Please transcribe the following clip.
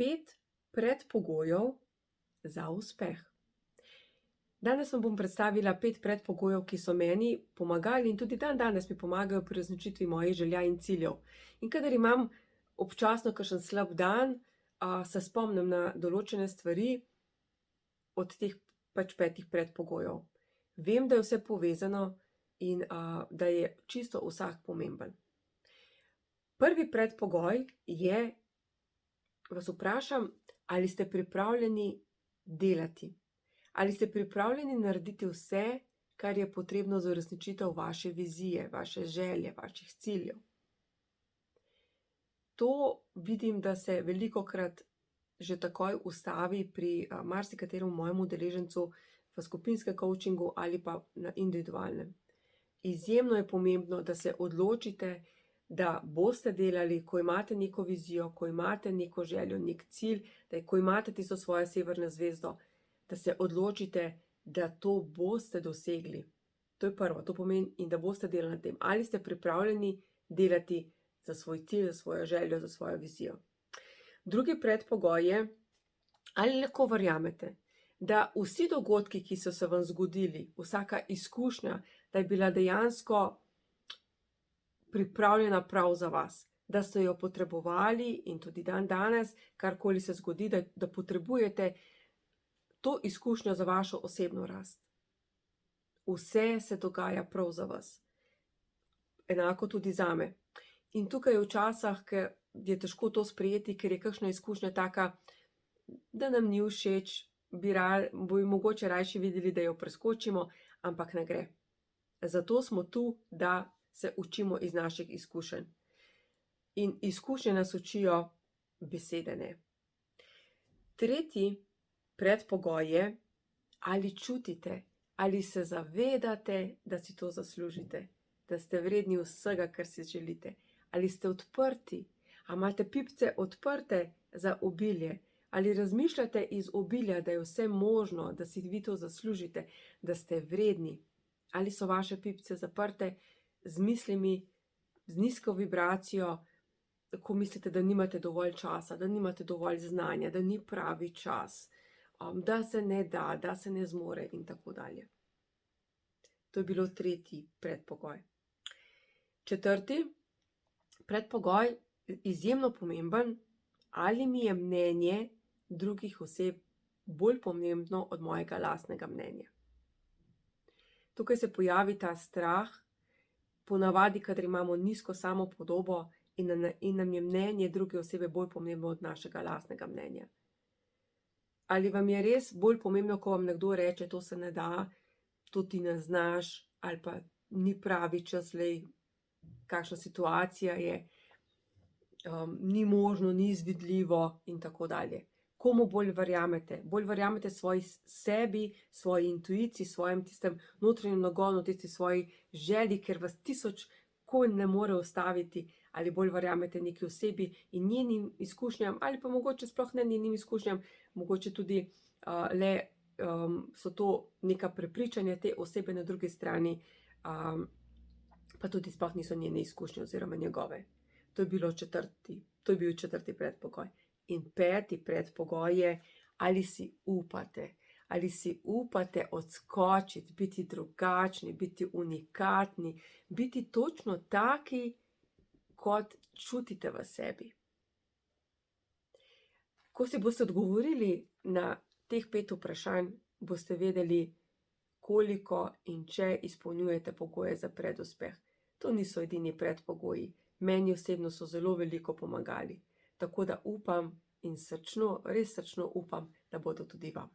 5 predpogojev za uspeh. Danes vam bom predstavila 5 predpogojev, ki so meni pomagali in tudi danes mi pomagajo pri uresničitvi mojih želja in ciljev. In kadar imam občasno kakšen slab dan, se spomnim na določene stvari od teh 5 predpogojev. Vem, da je vse povezano in da je čisto vsak pomemben. Prvi predpogoj je, vas vprašam, ali ste pripravljeni delati. Ali ste pripravljeni narediti vse, kar je potrebno za uresničitev vaše vizije, vaše želje, vaših ciljev. To vidim, da se velikokrat že takoj ustavi pri marsikaterem mojem udeležencu v skupinskem coachingu ali pa na individualnem. Izjemno je pomembno, da se odločite, da boste delali, ko imate neko vizijo, ko imate neko željo, nek cilj, ko imate tisto svojo severno zvezdo, da se odločite, da to boste dosegli. To je prvo, to pomeni, in da boste delali na tem. Ali ste pripravljeni delati za svoj cilj, za svojo željo, za svojo vizijo. Drugi predpogoj je, ali lahko verjamete, da vsi dogodki, ki so se vam zgodili, vsaka izkušnja, da je bila dejansko pripravljena prav za vas, da ste jo potrebovali in tudi danes, karkoli se zgodi, da potrebujete to izkušnjo za vašo osebno rast. Vse se dogaja prav za vas. Enako tudi zame. In tukaj je včasih, ker je težko to sprejeti, ker je kakšna izkušnja taka, da nam ni všeč, bi mogoče rajši videli, da jo preskočimo, ampak ne gre. Zato smo tu, da se učimo iz naših izkušenj. In izkušnje nas učijo, besede ne. Tretji predpogoj je, ali čutite, ali se zavedate, da si to zaslužite, da ste vredni vsega, kar si želite. Ali ste odprti, ali imate pipce odprte za obilje, ali razmišljate iz obilja, da je vse možno, da si vi to zaslužite, da ste vredni. Ali so vaše pipce zaprte z mislimi, z nizko vibracijo, ko mislite, da nimate dovolj časa, da nimate dovolj znanja, da ni pravi čas, da se ne da, da se ne zmore in tako dalje. To je bilo tretji predpogoj. Četrti predpogoj, izjemno pomemben, ali mi je mnenje drugih oseb bolj pomembno od mojega lastnega mnenja. Tukaj se pojavi ta strah, ponavadi, kadar imamo nizko samopodobo in nam je mnenje druge osebe bolj pomembno od našega lastnega mnenja. Ali vam je res bolj pomembno, ko vam nekdo reče, to se ne da, to ti ne znaš, ali pa ni pravi čas, kakšna situacija je, ni možno, ni izvedljivo in tako dalje. Komu bolj verjamete? Bolj verjamete svoji sebi, svoji intuiciji, svojim tistem notranjem nagonu, tisti svoji želji, ker vas 1000 konj ne more ustaviti, ali bolj verjamete neki osebi in njenim izkušnjam, ali pa mogoče sploh ne njenim izkušnjam, mogoče tudi so to neka prepričanja te osebe na drugi strani, pa tudi sploh niso njene izkušnje oziroma njegove. To je bil četrti predpogoj. In 5. predpogoj je, ali si upate odskočiti, biti drugačni, biti unikatni, biti točno taki, kot čutite v sebi. Ko si boste odgovorili na teh 5 vprašanj, boste vedeli, koliko in če izpolnjujete pogoje za preduspeh. To niso edini predpogoji. Meni osebno so zelo veliko pomagali. Tako da upam in res srčno upam, da bodo tudi vam.